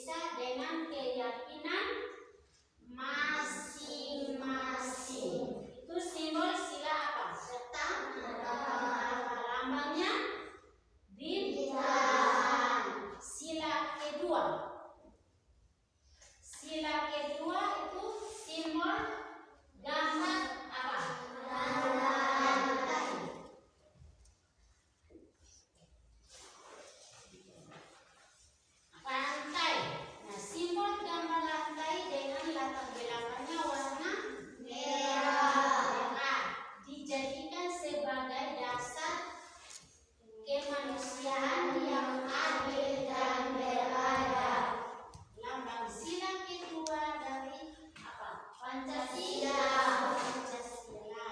Indonesia dengan keyakinan masing-masing. Itu simbol sila apa? Lambangnya bintang. Sila kedua. Sila kedua itu simbol gambar apa? Lantai. Lantai. Nah, simbol gambar lantai dengan latar belakangnya warna merah. Dijadikan sebagai dasar kemanusiaan yang adil dan beradab. Lambang sila kedua dari apa? Pancasila. Pancasila.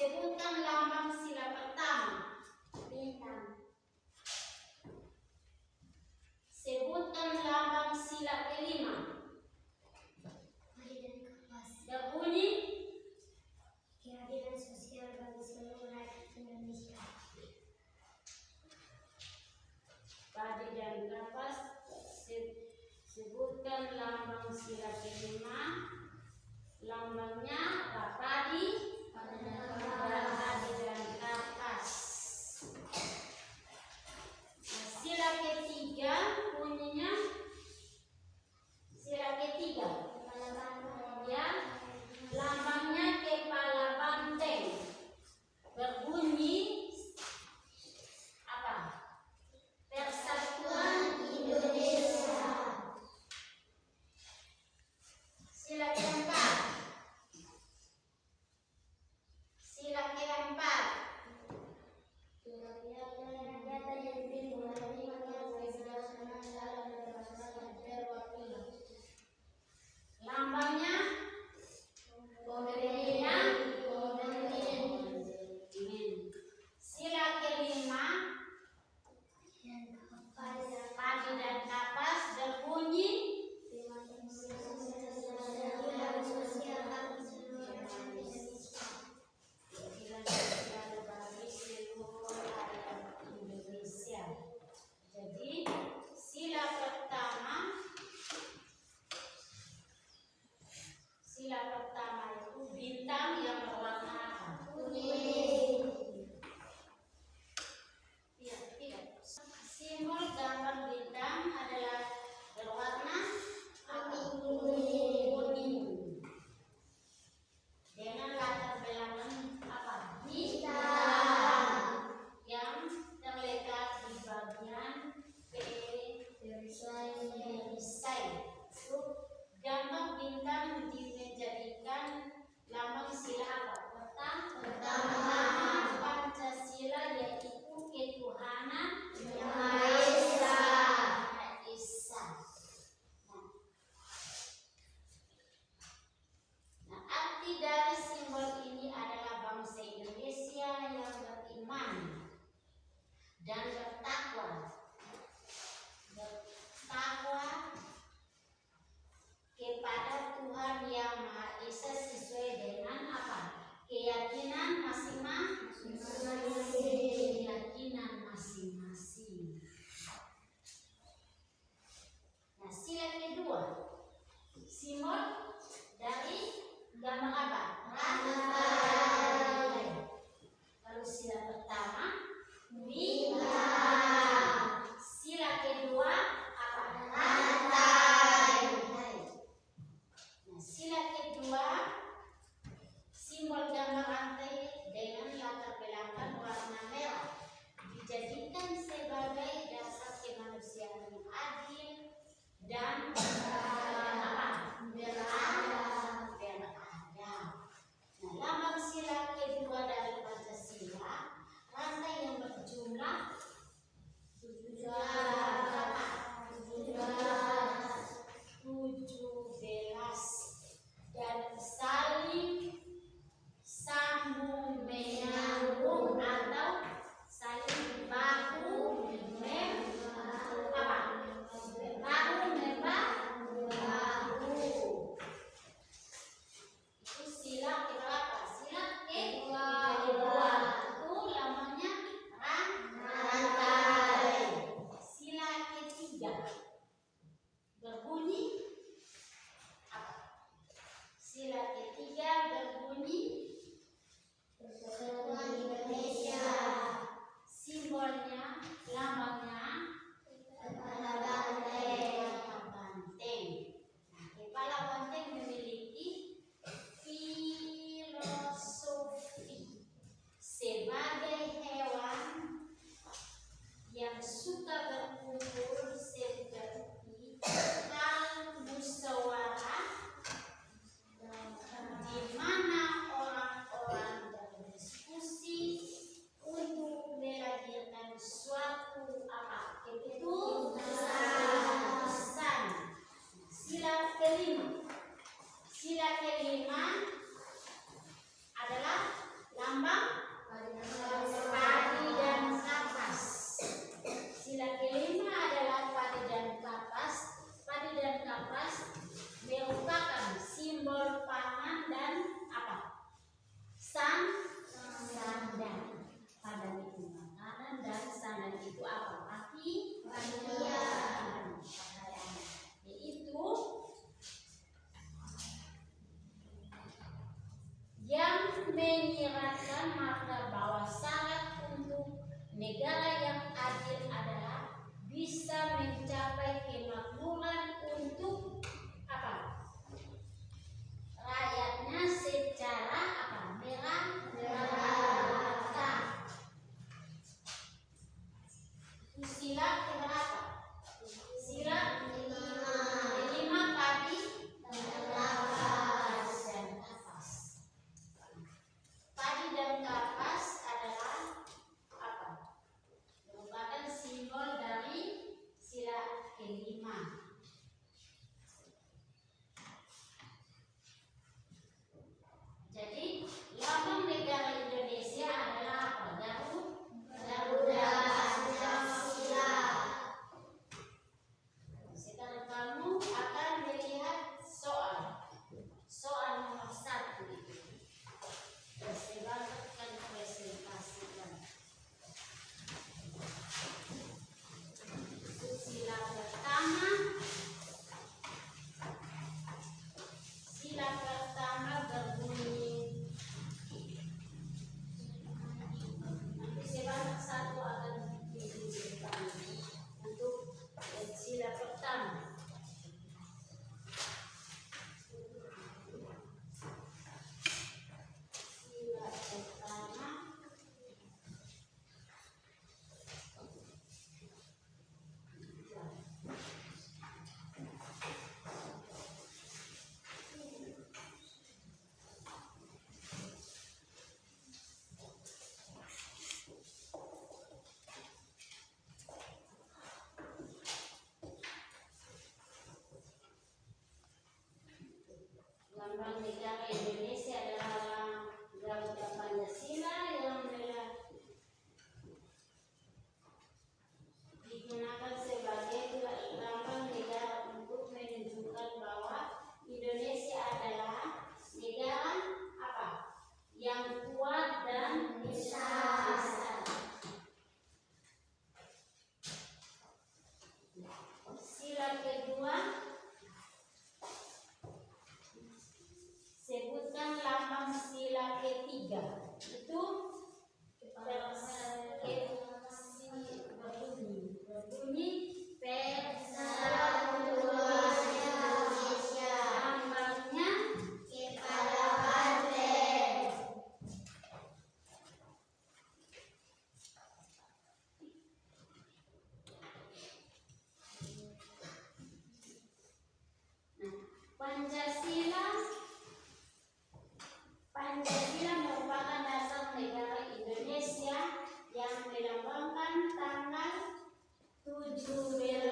Sebutkan lambang sila pertama. Bintang. Sebutkan lambang sila kelima. Hari dan kapas. Berbunyi Keadilan sosial bagi seluruh rakyat Indonesia. padi dan kapas. Sebutkan lambang sila kelima. Lambangnya apa? Padi dan kapas. Nah, sila ketiga bunyinya sila ketiga. Ya, lambangnya kepala banteng. Berbunyi apa? Persatuan Indonesia. Sila keempat. Sila keempat. Lambangnya pemberian. Sila kelima. Padi dan kapas berbunyi keadilan sosial bagi seluruh rakyat Indonesia. Jadi sila pertama itu bintang yang berwarna apa? Kuning. Tidak. Simbol gambar bintang adalah berwarna kuning. Dengan latar belakang apa? Hitam. Yang terletak di bagian perisai. Gambar bintang dijadikan lambang sila apa? Pertama, Pancasila, yaitu ketuhanan Yang Maha Esa. Nah, arti dari simbol ini adalah bangsa Indonesia yang beriman dan bertakwa kepada Tuhan Yang Maha Esa sesuai dengan apa? Keyakinan masing-masing. Nah, sila kedua, simbol dari gambar apa? Rantai. Lalu sila pertama bintang. Sila kedua apa? Rantai. Nah, sila kedua simbol gambar rantai dengan latar belakang warna merah dijadikan sebagai dasar kemanusiaan yang adil dan beradab. Nah, lambang sila kedua dari Pancasila, rantai yang berjumlah 17 dan saling sambung menyambung atau saling bahu membahu. Itu sila keberapa? Sila kedua. Itu namanya rantai. Sila ketiga berbunyi apa? Sila ketiga berbunyi menjelaskan makna bahwa syarat untuk negara yang adil adalah bisa mencapai kemakmuran untuk apa? Rakyatnya secara apa? Merata. Sila keberapa? Sila kelima tadi dan kapas. Padi dan kapas adalah apa? Merupakan simbol dari sila kelima. Jadi lambang negara Indonesia adalah apa? Garuda Pancasila. Sekarang kamu akan melihat soal nomor 1 itu. Saya akan presentasikan. Sila pertama. Sila pertama berbunyi. Nanti sebanyak 1 akan ditunjukkan untuk sila pertama. Sila pertama. Lambang negara Indonesia adalah Garuda Pancasila yang digunakan sebagai lambang negara untuk menunjukkan bahwa Indonesia adalah negara apa? Yang kuat dan besar. Sila kedua. Sebutkan lambang sila ketiga. Itu berbunyi Persatuan Indonesia. Lambangnya kepala banteng. Nah, Pancasila merupakan dasar negara Indonesia yang melambangkan tanggal 17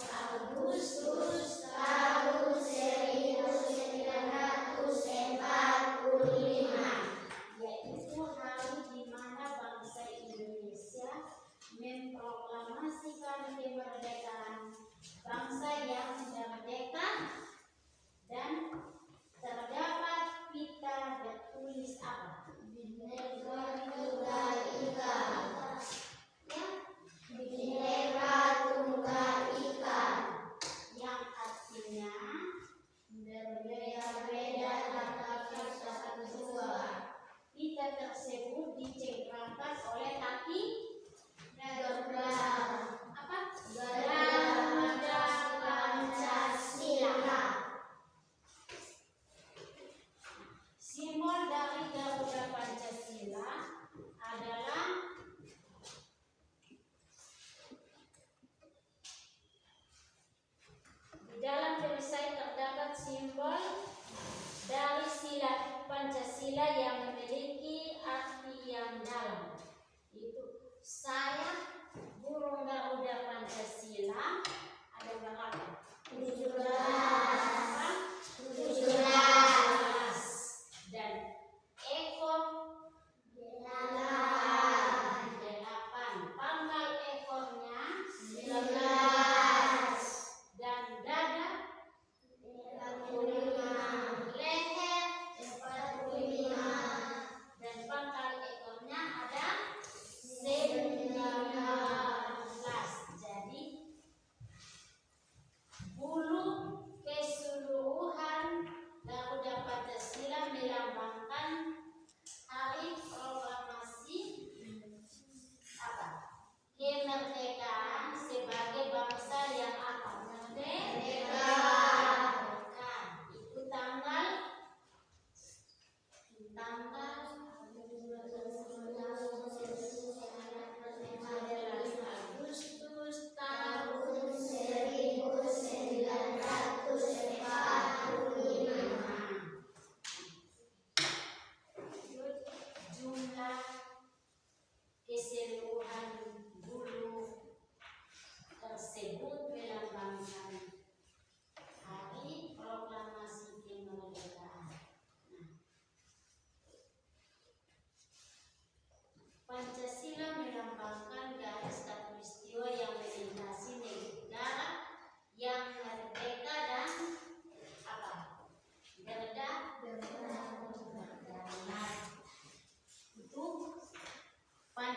Agustus tahun 1945, yaitu hari di mana bangsa Indonesia memproklamasikan kemerdekaan. Bangsa yang merdeka dan terdapat pita bertulis apa? Bhinneka Tunggal Ika. Ya, Bhinneka Tunggal Ika, yang artinya berbeda-beda tetapi satu jua. Pita tersebut dicengkramkan oleh kaki Garuda. Apa? Garuda Pancasila. Simbol dari Garuda Pancasila adalah di dalam perisai terdapat simbol dari sila Pancasila yang memiliki arti yang dalam. Itu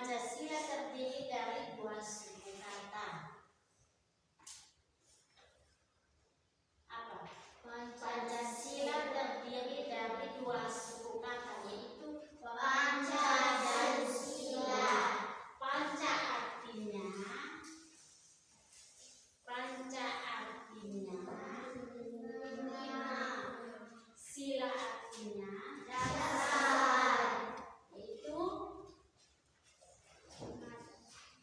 Pancasila terdiri dari dua suku kata. Apa? Pancasila terdiri dari dua suku kata, yaitu panca dan sila. Panca artinya sila artinya dasar, yaitu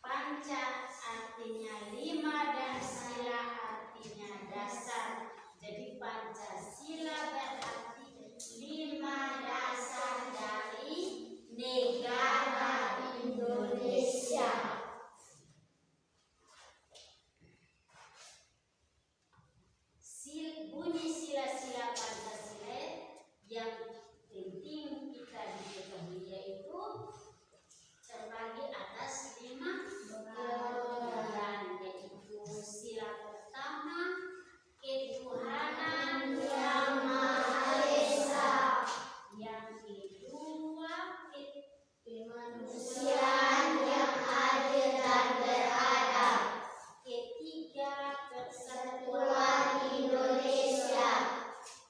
panca artinya 5 dan sila artinya dasar. Jadi Pancasila berarti 5 dasar dari negara Indonesia. Bunyi sila-sila Pancasila yang penting kita diketahui yaitu terbagi atas 5 bagian, yaitu sila pertama ketuhanan yang Maha Esa, yang kedua kemanusiaan yang adil dan beradab, ketiga persatuan Indonesia,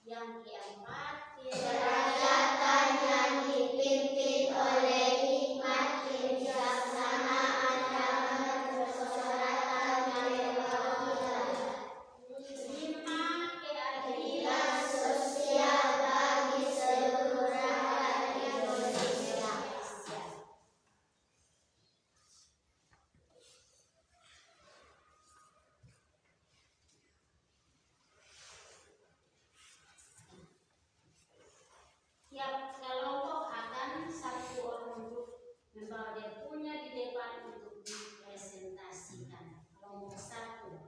yang keempat kerakyatan yang dipimpin oleh hikmat kebijaksanaan dan keserakahan kebahagiaan, 5 keadilan sosial bagi seluruh rakyat Indonesia. Tiap kelompok akan satu orang untuk membawa dia punya di depan untuk dipresentasikan. Kelompok 1.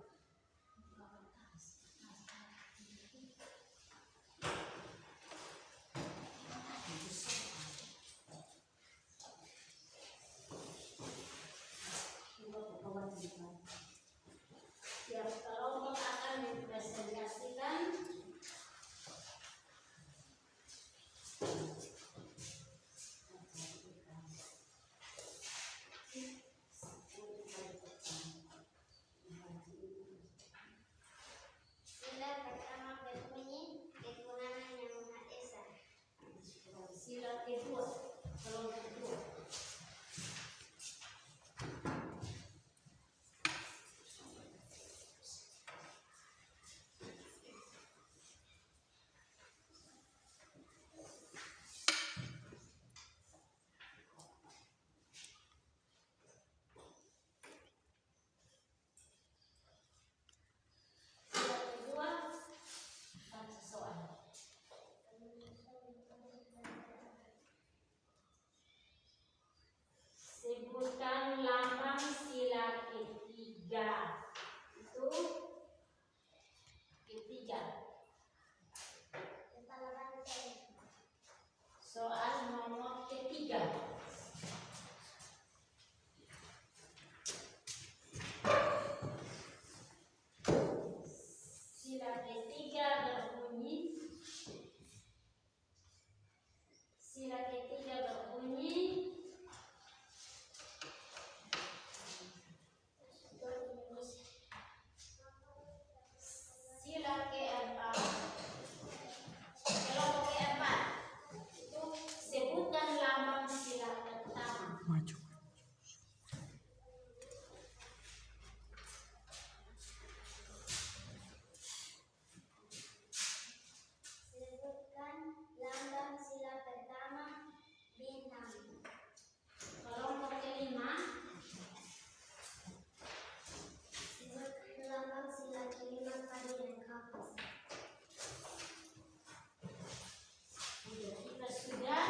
Tiap kelompok akan dipresentasikan Sila pertama berbunyi ketuhanan yang Maha Esa. sila kedua, kelompok 2. Sila kedua, baca soal. Sebutkan lambang sila ketiga. Itu ketiga. Kepala banteng. Soal nomor ketiga. Sila ketiga berbunyi. Sila ketiga berbunyi. Sila keempat. Kelompok keempat. Itu sebutkan lambang sila pertama. Sebutkan lambang sila pertama bintang. Kelompok kelima. Sebutkan lambang sila kelima padi dan kapas. Kita sudah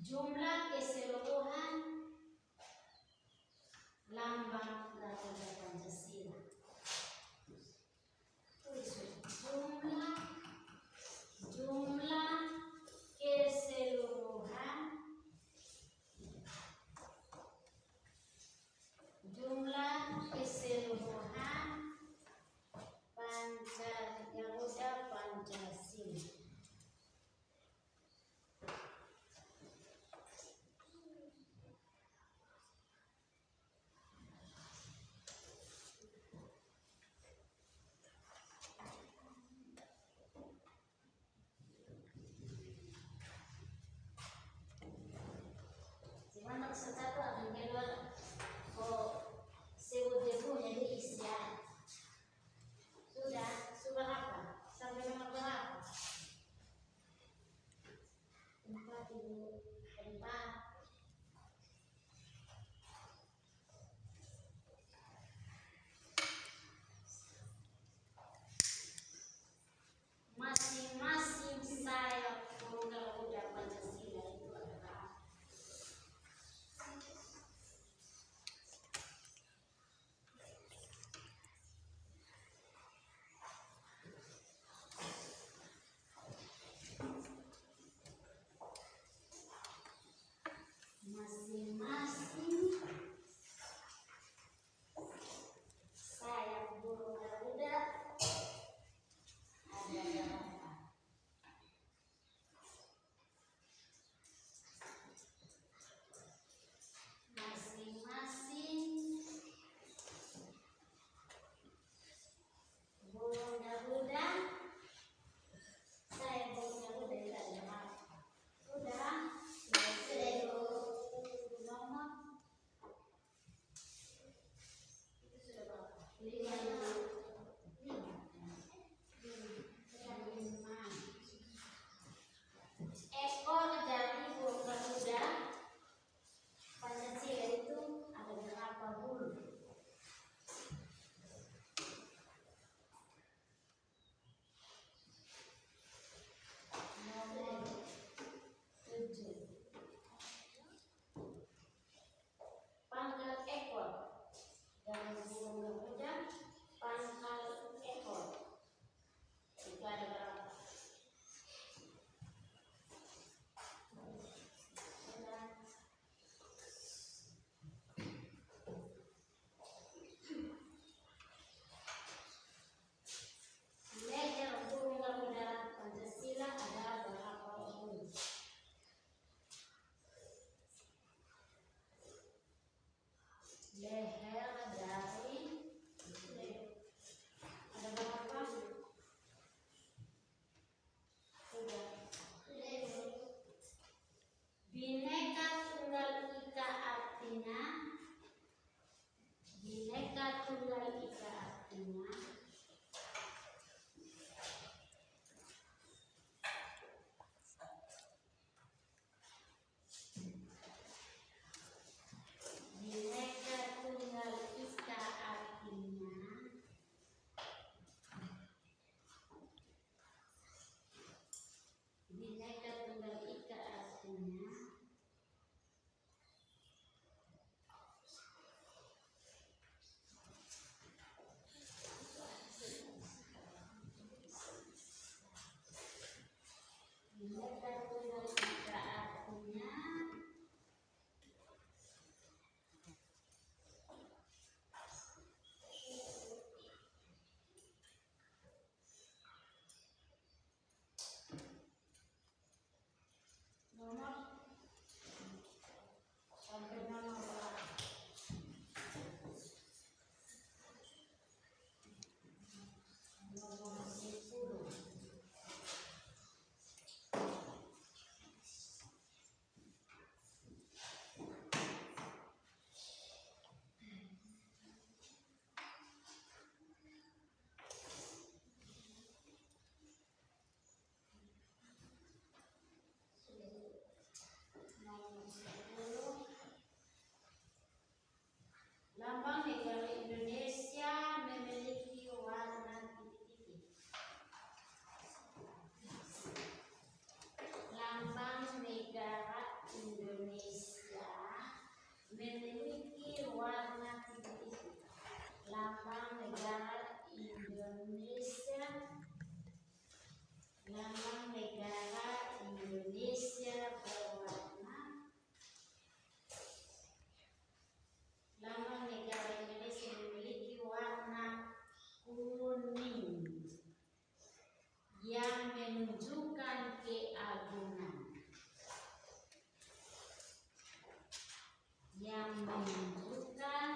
Jumlah keseluruhan lambang Garuda Pancasila. Tulis jumlah keseluruhan Garuda Pancasila. Simana satu ang kedua o sebut debunya diisi ya. Sudah apa? Sampai nomor berapa? 4, Ibu. 4. Masing-masing sayap burung Garuda Pancasila itu adalah memiliki warna titik-titik. Lambang negara Indonesia, lambang negara Indonesia berwarna, lambang negara Indonesia memiliki warna kuning yang menunjukkan keagungan, yang menunjukkan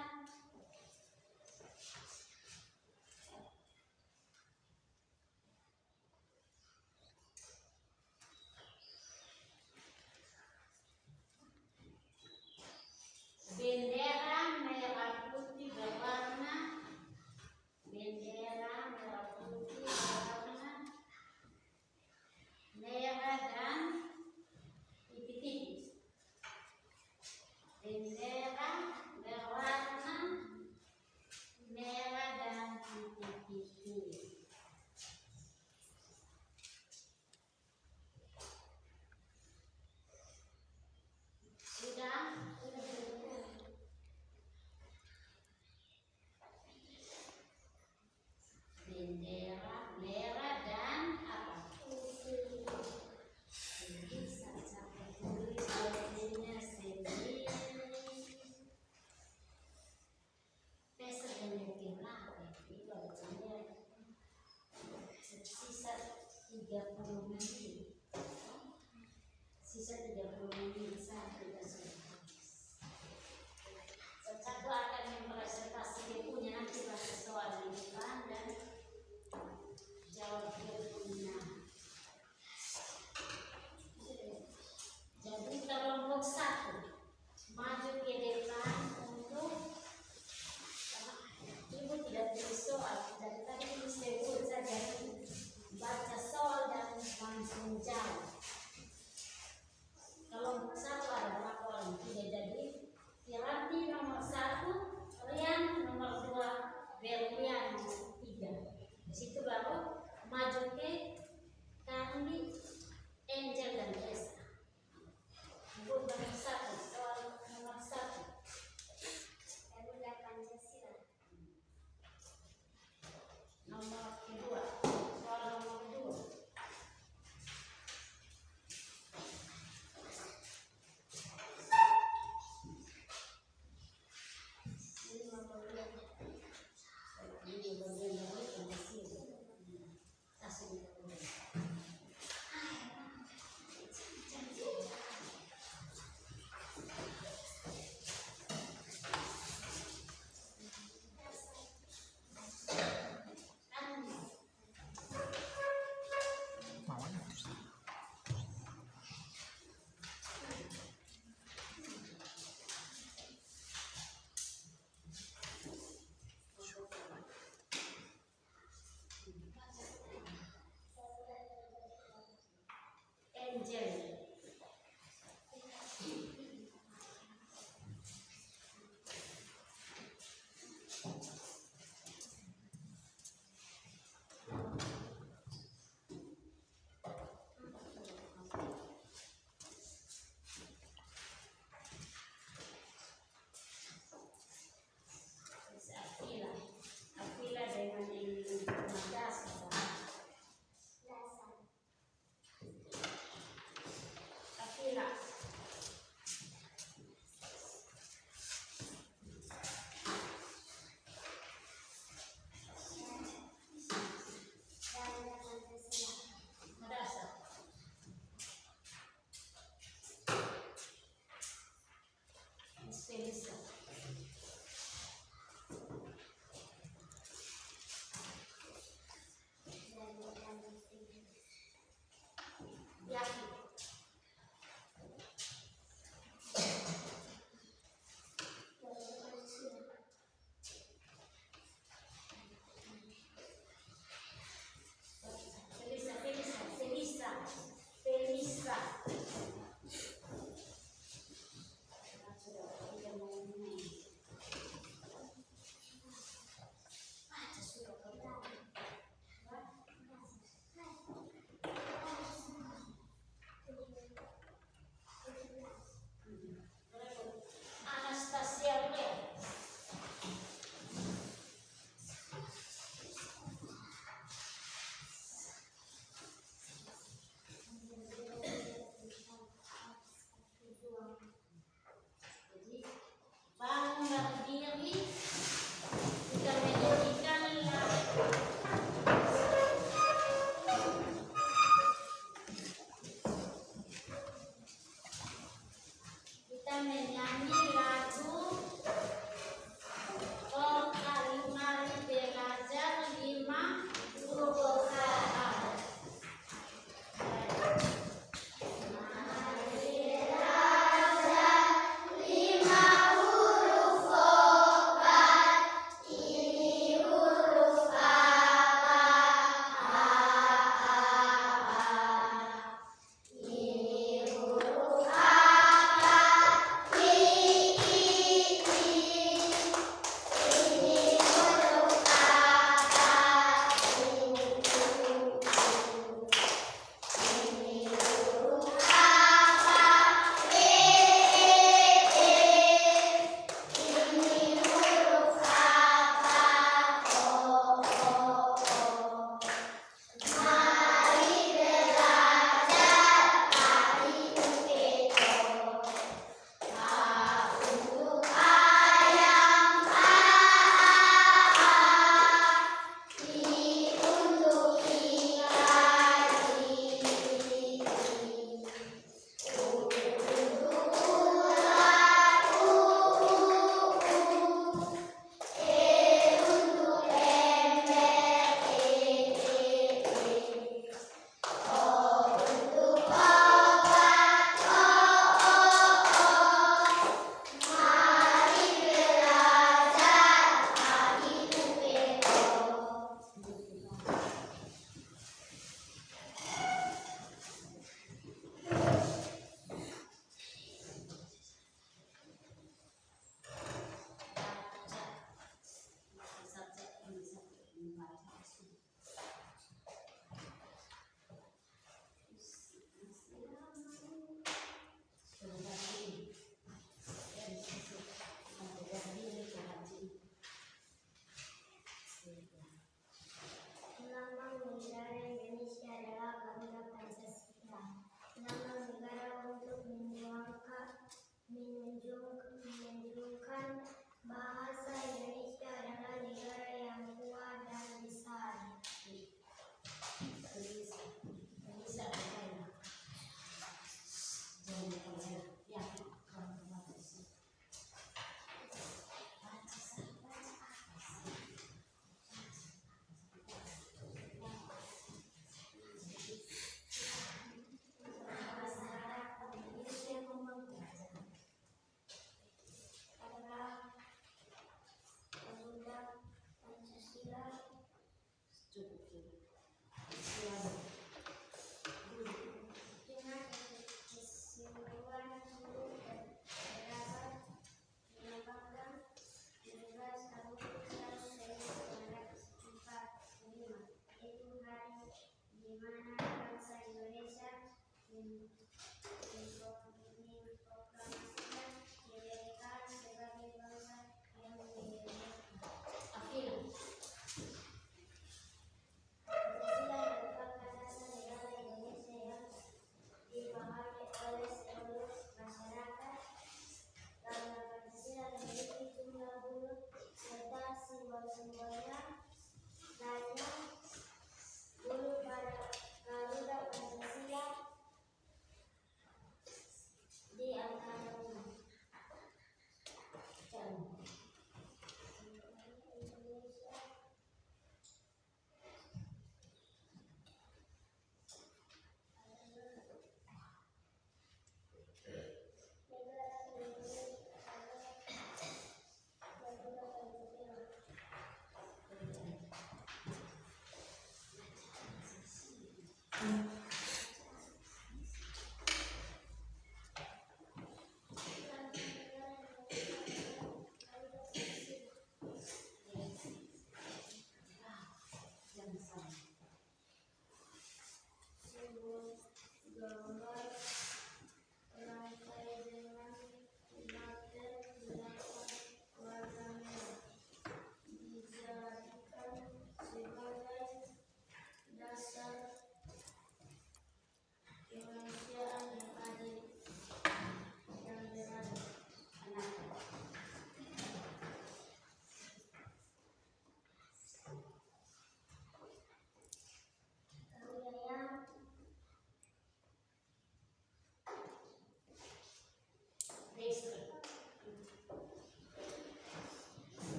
berdiri, kita menyanyikanlah lagu Oh Mari Belajar 5 huruf A. Ini huruf apa?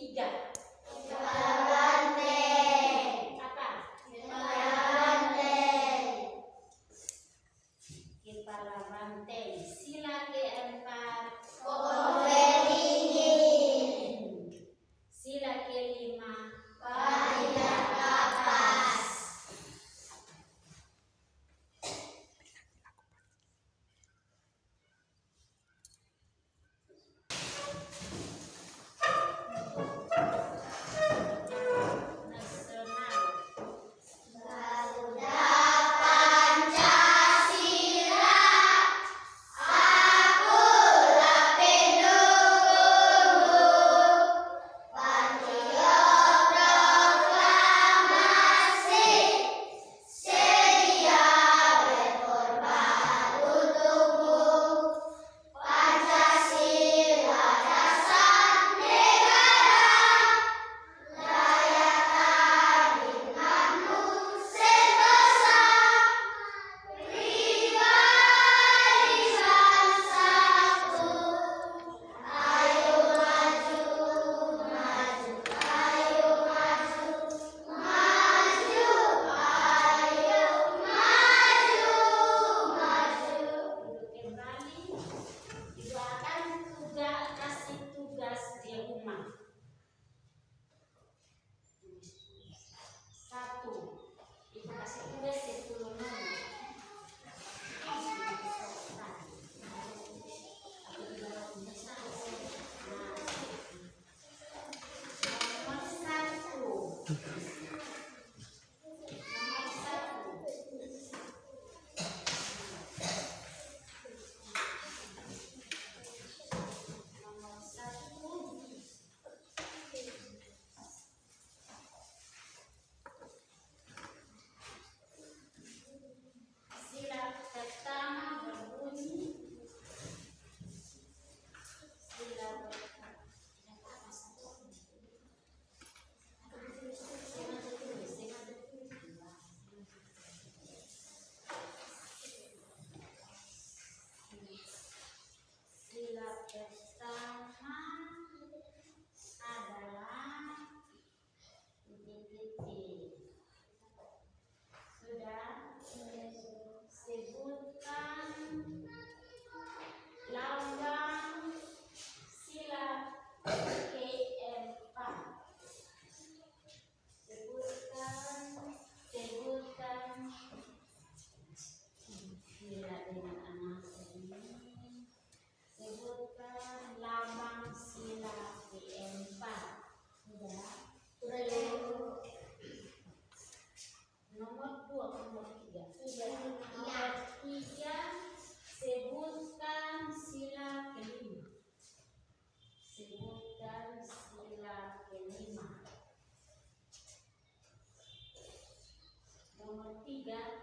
tiga. Kepala banteng. Apa? Kepala banteng. Kepala banteng. Sila keempat. Pohon beringin. Sila kelima. Panjat kapas. Nasional. Garuda Pancasila, akulah pendukungmu. Patriot proklamasi, sedia berkorban untukmu. Pancasila dasar negara, layak keringatmu sentosa. Pribadi bangsaku, ayo maju, maju, ayo maju, maju, ayo maju, maju. Duduk kembali. Ibu akan kasih tugas di rumah. 1. Ibu kasih tugas 10 nomor. Nomor 1. Sila pertama berbunyi. Sila Sila pertama adalah titik-titik. Sudah? Sebutkan lambang sila keempat. Sebutkan sila dengan anak ini. Sebutkan lambang sila keempat. Sudah? Nomor 2, nomor 3. Nomor 3, sebutkan sila kelima. Sebutkan sila kelima. Nomor 3,